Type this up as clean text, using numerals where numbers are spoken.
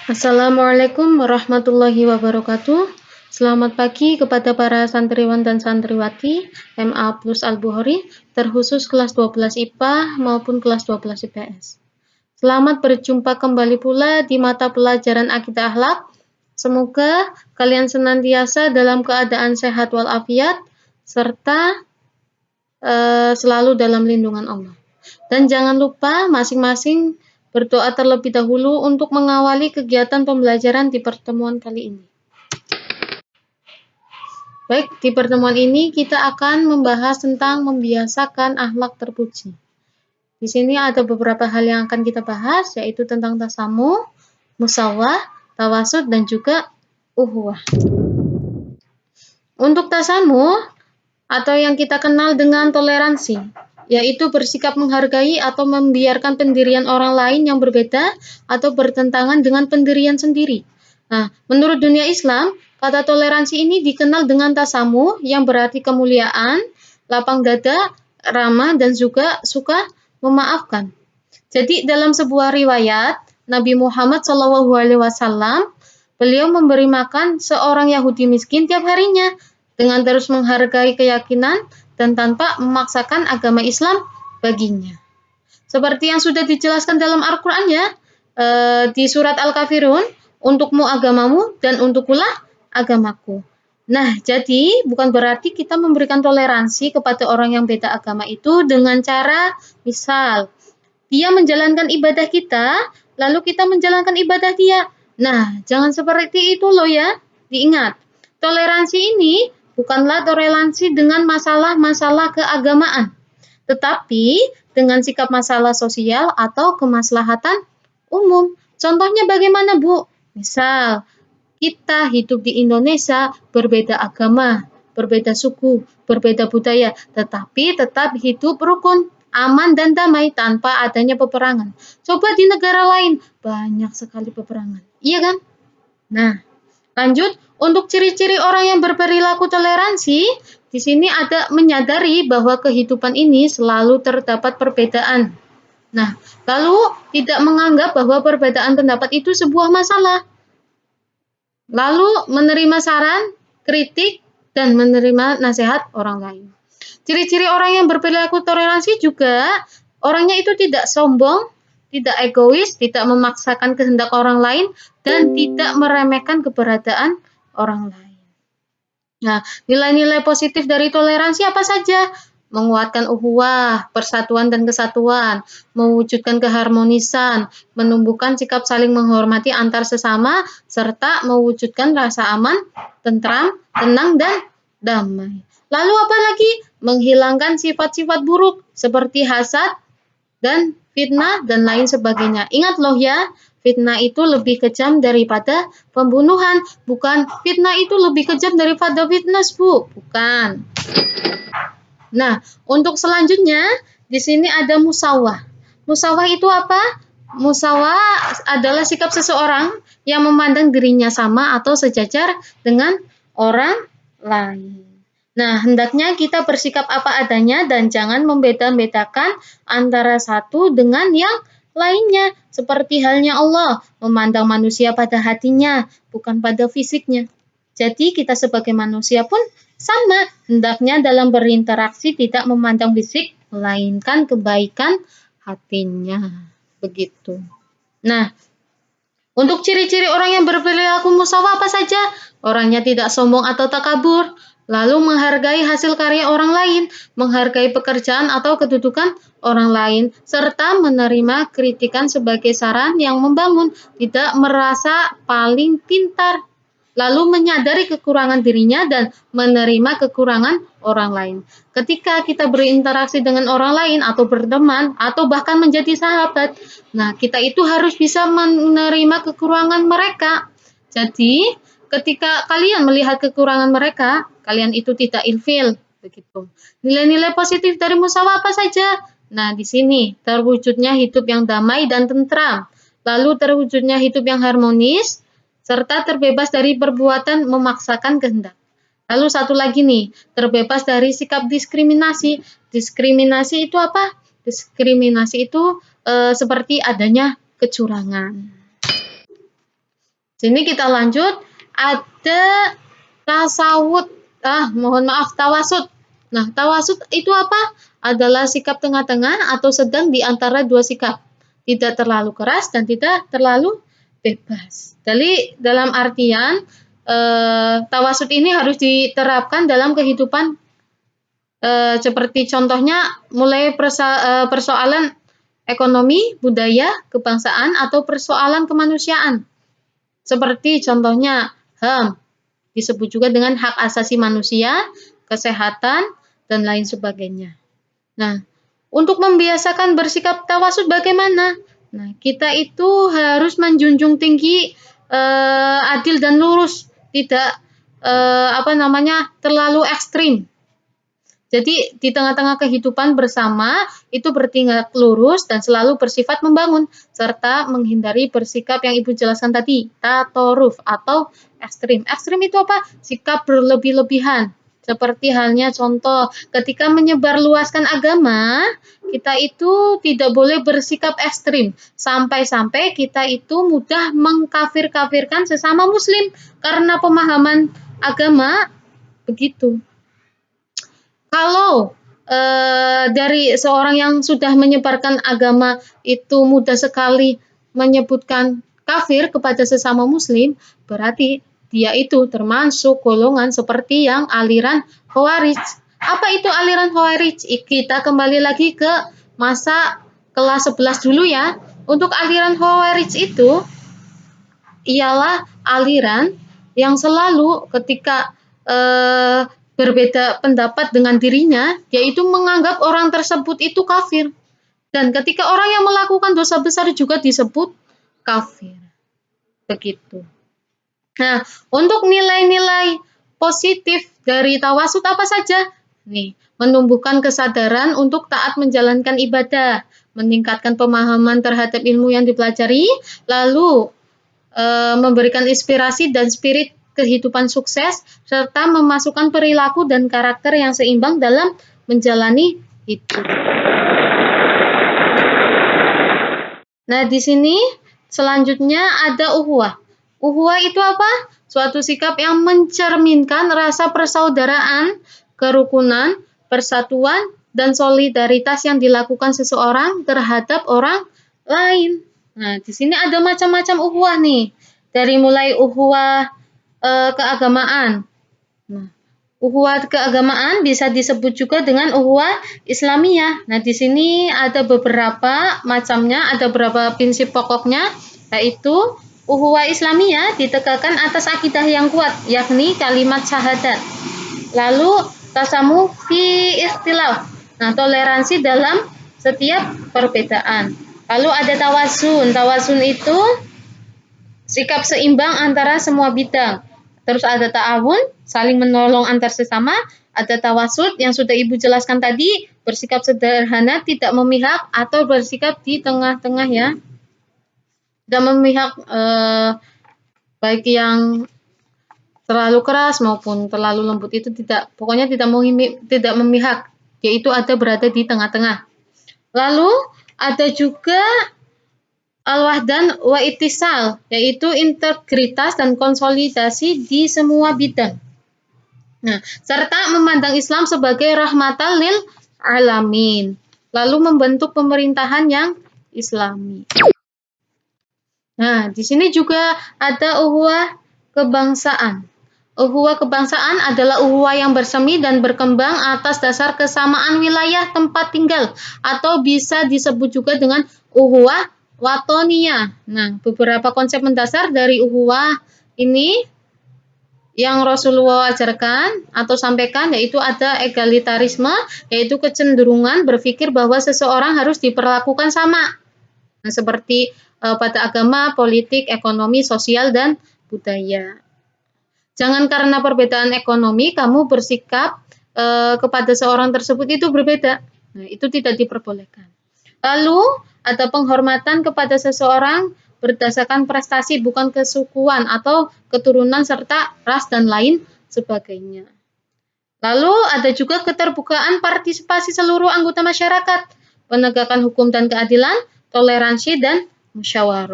Assalamualaikum warahmatullahi wabarakatuh. Selamat pagi kepada para santriwan dan santriwati MA Plus Al-Bukhari, terkhusus kelas 12 IPA maupun kelas 12 IPS. Selamat berjumpa kembali pula di mata pelajaran Akidah Akhlak. Semoga kalian senantiasa dalam keadaan sehat walafiat serta selalu dalam lindungan Allah. Dan jangan lupa masing-masing berdoa terlebih dahulu untuk mengawali kegiatan pembelajaran di pertemuan kali ini. Baik, di pertemuan ini kita akan membahas tentang membiasakan akhlak terpuji. Di sini ada beberapa hal yang akan kita bahas, yaitu tentang tasamuh, musawah, tawasud, dan juga uhuwah. Untuk tasamuh, atau yang kita kenal dengan toleransi, yaitu bersikap menghargai atau membiarkan pendirian orang lain yang berbeda atau bertentangan dengan pendirian sendiri. Nah, menurut dunia Islam, kata toleransi ini dikenal dengan tasamuh yang berarti kemuliaan, lapang dada, ramah, dan juga suka memaafkan. Jadi dalam sebuah riwayat, Nabi Muhammad SAW, beliau memberi makan seorang Yahudi miskin tiap harinya dengan terus menghargai keyakinan dan tanpa memaksakan agama Islam baginya. Seperti yang sudah dijelaskan dalam Al-Quran ya, di surat Al-Kafirun, untukmu agamamu dan untukkulah agamaku. Nah, jadi bukan berarti kita memberikan toleransi kepada orang yang beda agama itu dengan cara, misal, dia menjalankan ibadah kita, lalu kita menjalankan ibadah dia. Nah, jangan seperti itu loh ya, diingat. Toleransi ini bukanlah toleransi dengan masalah-masalah keagamaan, tetapi dengan sikap masalah sosial atau kemaslahatan umum. Contohnya bagaimana, Bu? Misal, kita hidup di Indonesia berbeda agama, berbeda suku, berbeda budaya, tetapi tetap hidup rukun, aman dan damai tanpa adanya peperangan. Coba di negara lain, banyak sekali peperangan. Iya kan? Nah, lanjut, untuk ciri-ciri orang yang berperilaku toleransi, di sini ada menyadari bahwa kehidupan ini selalu terdapat perbedaan. Nah, lalu tidak menganggap bahwa perbedaan pendapat itu sebuah masalah. Lalu menerima saran, kritik, dan menerima nasihat orang lain. Ciri-ciri orang yang berperilaku toleransi juga, orangnya itu tidak sombong, tidak egois, tidak memaksakan kehendak orang lain, dan tidak meremehkan keberadaan orang lain. Nah, nilai-nilai positif dari toleransi apa saja? Menguatkan ukhuwah, persatuan dan kesatuan, mewujudkan keharmonisan, menumbuhkan sikap saling menghormati antar sesama, serta mewujudkan rasa aman, tentram, tenang, dan damai. Lalu apa lagi? Menghilangkan sifat-sifat buruk seperti hasad dan fitnah dan lain sebagainya. Ingat loh ya, fitnah itu lebih kejam daripada pembunuhan. Bukan fitnah itu lebih kejam daripada fitness, Bu. Bukan. Nah, untuk selanjutnya, di sini ada musawah. Musawah itu apa? Musawah adalah sikap seseorang yang memandang dirinya sama atau sejajar dengan orang lain. Nah, hendaknya kita bersikap apa adanya dan jangan membeda-bedakan antara satu dengan yang lainnya. Seperti halnya Allah, memandang manusia pada hatinya, bukan pada fisiknya. Jadi kita sebagai manusia pun sama, hendaknya dalam berinteraksi tidak memandang fisik, melainkan kebaikan hatinya. Begitu. Nah, untuk ciri-ciri orang yang berperilaku musawah apa saja? Orangnya tidak sombong atau takabur, lalu menghargai hasil karya orang lain, menghargai pekerjaan atau kedudukan orang lain, serta menerima kritikan sebagai saran yang membangun, tidak merasa paling pintar, lalu menyadari kekurangan dirinya dan menerima kekurangan orang lain. Ketika kita berinteraksi dengan orang lain atau berteman atau bahkan menjadi sahabat, nah kita itu harus bisa menerima kekurangan mereka. Jadi, ketika kalian melihat kekurangan mereka, kalian itu tidak ilfil, begitu. Nilai-nilai positif dari musawah apa saja? Nah, di sini terwujudnya hidup yang damai dan tentram, lalu terwujudnya hidup yang harmonis, serta terbebas dari perbuatan memaksakan kehendak. Lalu satu lagi nih, terbebas dari sikap diskriminasi. Diskriminasi itu apa? Diskriminasi itu seperti adanya kecurangan. Sini kita lanjut, ada tasawuf. Tawasud. Nah, tawasud itu apa? Adalah sikap tengah-tengah atau sedang di antara dua sikap. Tidak terlalu keras dan tidak terlalu bebas. Jadi dalam artian tawasud ini harus diterapkan dalam kehidupan seperti contohnya mulai persoalan ekonomi, budaya, kebangsaan, atau persoalan kemanusiaan. Seperti contohnya HAM, disebut juga dengan hak asasi manusia, kesehatan, dan lain sebagainya. Nah, untuk membiasakan bersikap tawasud bagaimana? Nah, kita itu harus menjunjung tinggi adil dan lurus, tidak terlalu ekstrim. Jadi di tengah-tengah kehidupan bersama itu bertindak lurus dan selalu bersifat membangun serta menghindari bersikap yang Ibu jelaskan tadi, tatoruf atau ekstrim. Ekstrim itu apa? Sikap berlebih-lebihan. Seperti halnya contoh, ketika menyebarluaskan agama, kita itu tidak boleh bersikap ekstrim. Sampai-sampai kita itu mudah mengkafir-kafirkan sesama muslim karena pemahaman agama begitu. Kalau dari seorang yang sudah menyebarkan agama itu mudah sekali menyebutkan kafir kepada sesama muslim, berarti dia itu termasuk golongan seperti yang aliran Khawarij. Apa itu aliran Khawarij? Kita kembali lagi ke masa kelas 11 dulu ya. Untuk aliran Khawarij itu ialah aliran yang selalu ketika berbeda pendapat dengan dirinya, yaitu menganggap orang tersebut itu kafir. Dan ketika orang yang melakukan dosa besar juga disebut kafir. Begitu. Nah, untuk nilai-nilai positif dari tawasud apa saja? Nih, menumbuhkan kesadaran untuk taat menjalankan ibadah, meningkatkan pemahaman terhadap ilmu yang dipelajari, lalu memberikan inspirasi dan spirit kehidupan sukses, serta memasukkan perilaku dan karakter yang seimbang dalam menjalani hidup. Nah, di sini selanjutnya ada uhuwah. Uhuwah itu apa? Suatu sikap yang mencerminkan rasa persaudaraan, kerukunan, persatuan, dan solidaritas yang dilakukan seseorang terhadap orang lain. Nah, di sini ada macam-macam uhuwah nih. Dari mulai uhuwah keagamaan. Nah, uhuwah keagamaan bisa disebut juga dengan uhuwah Islamiyah. Nah, di sini ada beberapa macamnya, ada beberapa prinsip pokoknya, yaitu uhuwah Islamiyah ditegakkan atas akidah yang kuat, yakni kalimat syahadat. Lalu tasamuh fi ikhtilaf. Nah, toleransi dalam setiap perbedaan. Lalu ada tawasun. Tawasun itu sikap seimbang antara semua bidang. Terus ada ta'awun, saling menolong antar sesama. Ada tawasud yang sudah Ibu jelaskan tadi, bersikap sederhana, tidak memihak atau bersikap di tengah-tengah ya. Tidak memihak baik yang terlalu keras maupun terlalu lembut, itu tidak, pokoknya tidak memihak, yaitu ada berada di tengah-tengah. Lalu ada juga al-wahdan wa ittisal, yaitu integritas dan konsolidasi di semua bidang. Nah, serta memandang Islam sebagai rahmatan lil alamin. Lalu membentuk pemerintahan yang Islami. Nah, di sini juga ada uhuwah kebangsaan. Uhuwah kebangsaan adalah uhuwah yang bersemi dan berkembang atas dasar kesamaan wilayah tempat tinggal, atau bisa disebut juga dengan uhuwah watoniyah. Nah, beberapa konsep mendasar dari uhuwah ini yang Rasulullah ajarkan atau sampaikan, yaitu ada egalitarisme, yaitu kecenderungan berpikir bahwa seseorang harus diperlakukan sama. Nah, seperti pada agama, politik, ekonomi, sosial, dan budaya. Jangan karena perbedaan ekonomi kamu bersikap kepada seorang tersebut itu berbeda. Nah, itu tidak diperbolehkan. Lalu ada penghormatan kepada seseorang berdasarkan prestasi, bukan kesukuan atau keturunan serta ras dan lain sebagainya. Lalu ada juga keterbukaan partisipasi seluruh anggota masyarakat, penegakan hukum dan keadilan, toleransi dan musyawarah.